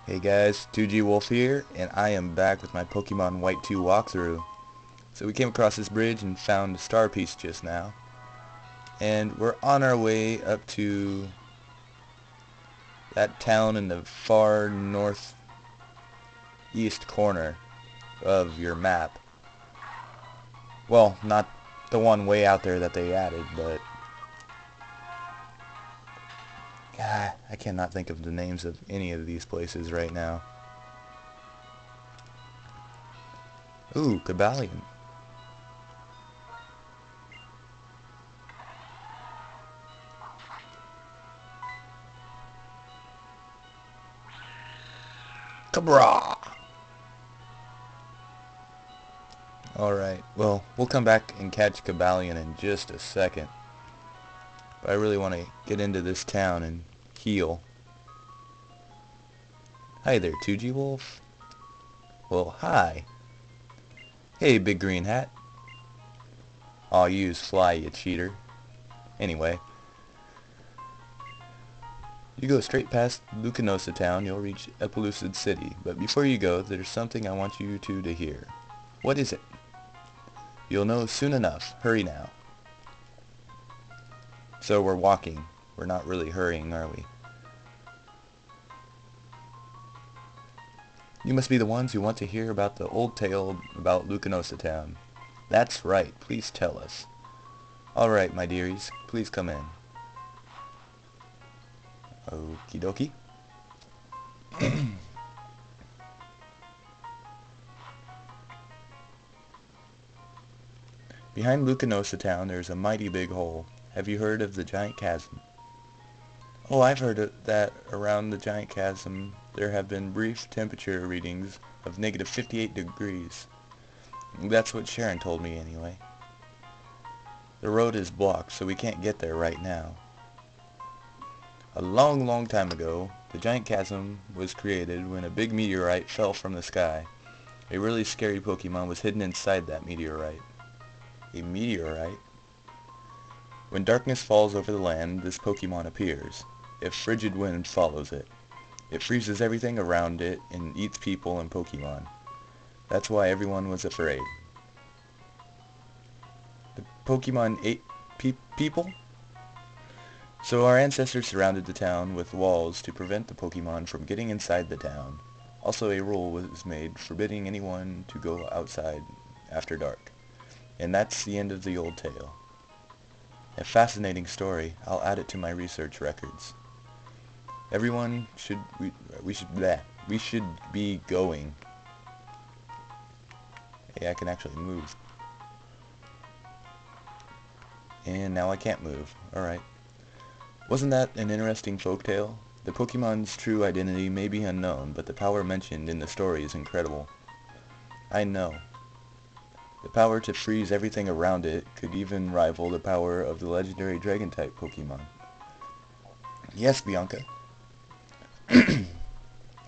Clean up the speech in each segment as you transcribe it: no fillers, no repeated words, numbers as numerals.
Hey guys, 2G Wolf here, and I am back with my Pokemon White 2 walkthrough. So we came across this bridge and found a star piece just now. And we're on our way up to that town in the far northeast corner of your map. Well, not the one way out there that they added, but I cannot think of the names of any of these places right now. Ooh, Cobalion. Cabra! Alright, well, we'll come back and catch Cobalion in just a second. But I really want to get into this town and heal. Hi there, 2G Wolf. Well, hi. Hey, Big Green Hat. Aw, you use Fly, you cheater. Anyway, you go straight past Lucanosa Town, you'll reach Epelucid City. But before you go, there's something I want you two to hear. What is it? You'll know soon enough. Hurry now. So we're walking. We're not really hurrying, are we? You must be the ones who want to hear about the old tale about Lucanosa Town. That's right. Please tell us. All right, my dearies. Please come in. Okie dokie. Behind Lucanosa Town there's a mighty big hole. Have you heard of the giant chasm? Oh, I've heard that around the giant chasm there have been brief temperature readings of negative 58 degrees. That's what Sharon told me anyway. The road is blocked, so we can't get there right now. A long, long time ago, the giant chasm was created when a big meteorite fell from the sky. A really scary Pokemon was hidden inside that meteorite. A meteorite? When darkness falls over the land, this Pokemon appears. If frigid wind follows it, it freezes everything around it and eats people and Pokemon. That's why everyone was afraid. The Pokemon ate people? So our ancestors surrounded the town with walls to prevent the Pokemon from getting inside the town. Also a rule was made forbidding anyone to go outside after dark. And that's the end of the old tale. A fascinating story. I'll add it to my research records. Everyone should we should be going. Hey, I can actually move. And now I can't move. Alright. Wasn't that an interesting folktale? The Pokemon's true identity may be unknown, but the power mentioned in the story is incredible. I know. The power to freeze everything around it could even rival the power of the legendary Dragon-type Pokemon. Yes, Bianca.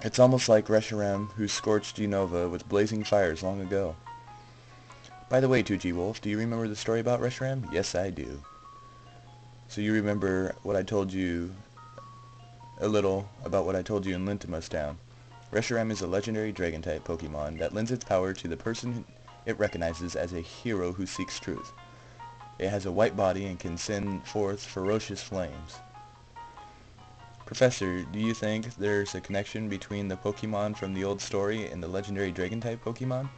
It's almost like Reshiram, who scorched Unova with blazing fires long ago. By the way, 2G Wolf, do you remember the story about Reshiram? Yes, I do. So you remember what I told you, a little about what I told you in Lucanosa Town. Reshiram is a legendary Dragon-type Pokemon that lends its power to the person it recognizes as a hero who seeks truth. It has a white body and can send forth ferocious flames. Professor, do you think there's a connection between the Pokemon from the old story and the legendary Dragon-type Pokemon?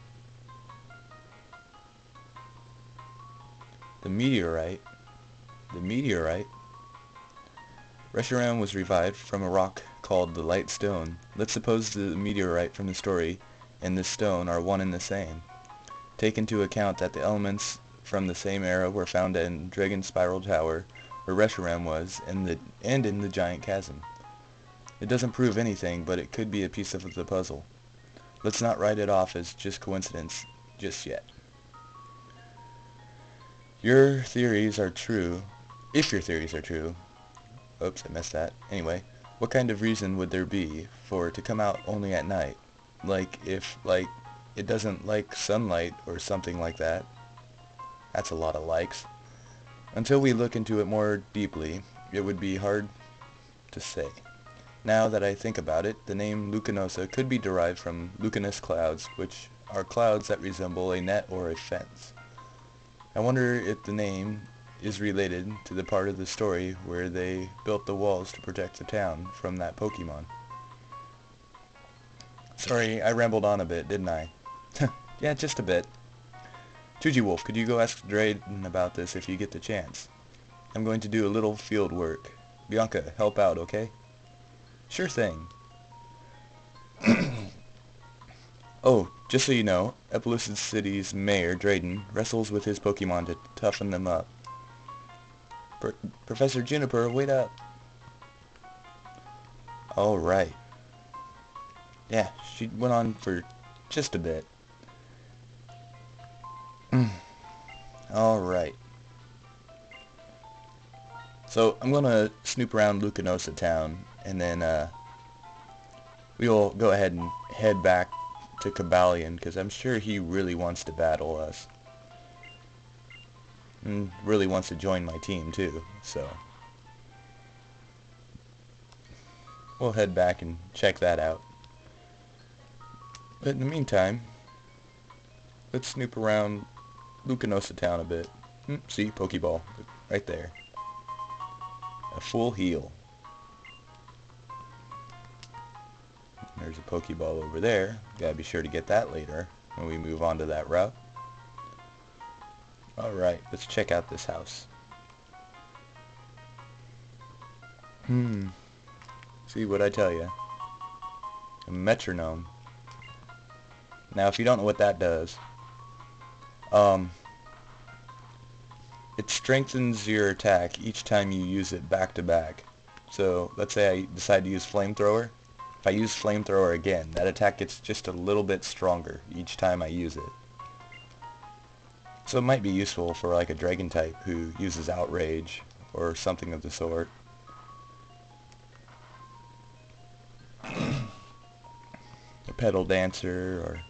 The meteorite. The meteorite? Reshiram was revived from a rock called the Light Stone. Let's suppose the meteorite from the story and this stone are one and the same. Take into account that the elements from the same era were found in Dragon Spiral Tower, where Reshiram was, and in the giant chasm. It doesn't prove anything, but it could be a piece of the puzzle. Let's not write it off as just coincidence just yet. Your theories are true. If your theories are true. Oops, I messed that. Anyway, what kind of reason would there be for it to come out only at night? If it doesn't like sunlight or something like that. That's a lot of likes. Until we look into it more deeply, it would be hard to say. Now that I think about it, the name Lucanosa could be derived from Lucanus clouds, which are clouds that resemble a net or a fence. I wonder if the name is related to the part of the story where they built the walls to protect the town from that Pokemon. Sorry, I rambled on a bit, didn't I? Yeah, just a bit. 2G Wolf, could you go ask Drayden about this if you get the chance? I'm going to do a little field work. Bianca, help out, okay? Sure thing. Oh, just so you know, Epilucid City's mayor, Drayden, wrestles with his Pokemon to toughen them up. Professor Juniper, wait up. Alright. Yeah, she went on for just a bit. Alright. So, I'm gonna snoop around Lucanosa Town, and then, we'll go ahead and head back to Cobalion, because I'm sure he really wants to battle us. And really wants to join my team, too, so we'll head back and check that out. But in the meantime, let's snoop around Lucanosa Town a bit. See, Pokeball, right there. A full heal. There's a Pokeball over there. Gotta be sure to get that later when we move on to that route. Alright, let's check out this house. See what I tell you. A metronome. Now if you don't know what that does, it strengthens your attack each time you use it back to back. So let's say I decide to use Flamethrower. If I use Flamethrower again, that attack gets just a little bit stronger each time I use it. So it might be useful for like a Dragon type who uses Outrage or something of the sort. A Petal Dancer or...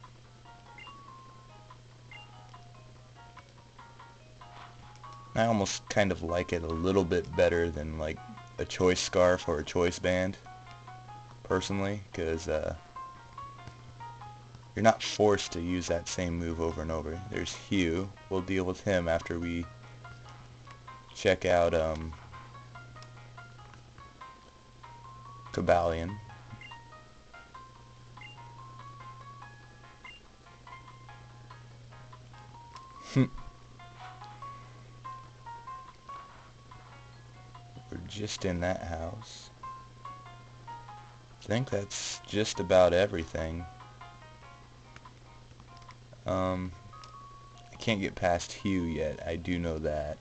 I almost kind of like it a little bit better than like a Choice Scarf or a Choice Band, personally, because you're not forced to use that same move over and over. There's Hugh. We'll deal with him after we check out Cobalion. We're just in that house. I think that's just about everything. I can't get past Hugh yet, I do know that.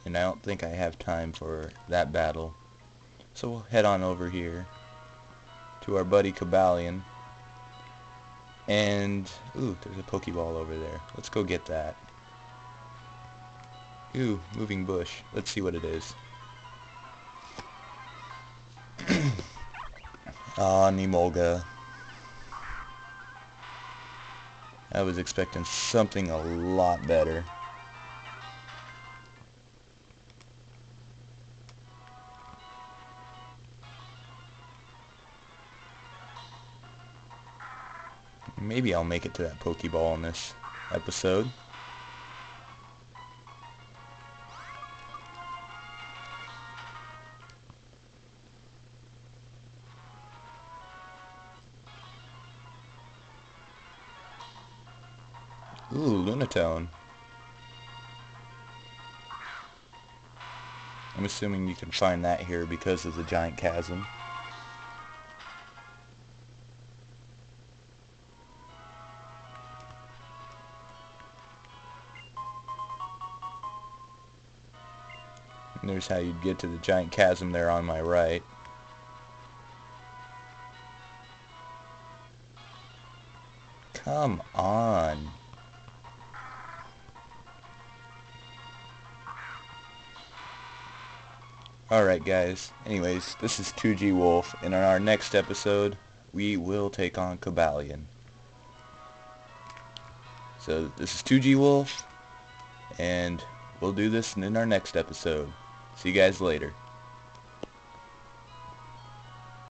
And I don't think I have time for that battle. So we'll head on over here to our buddy Cobalion. And, ooh, there's a Pokeball over there. Let's go get that. Ooh, moving bush. Let's see what it is. Ah, Nemolga. I was expecting something a lot better. Maybe I'll make it to that Pokeball in this episode. Ooh, Lunatone. I'm assuming you can find that here because of the giant chasm. And there's how you'd get to the giant chasm there on my right. Come on. Alright guys, anyways, this is 2G Wolf, and in our next episode, we will take on Cobalion. So, this is 2G Wolf, and we'll do this in our next episode. See you guys later.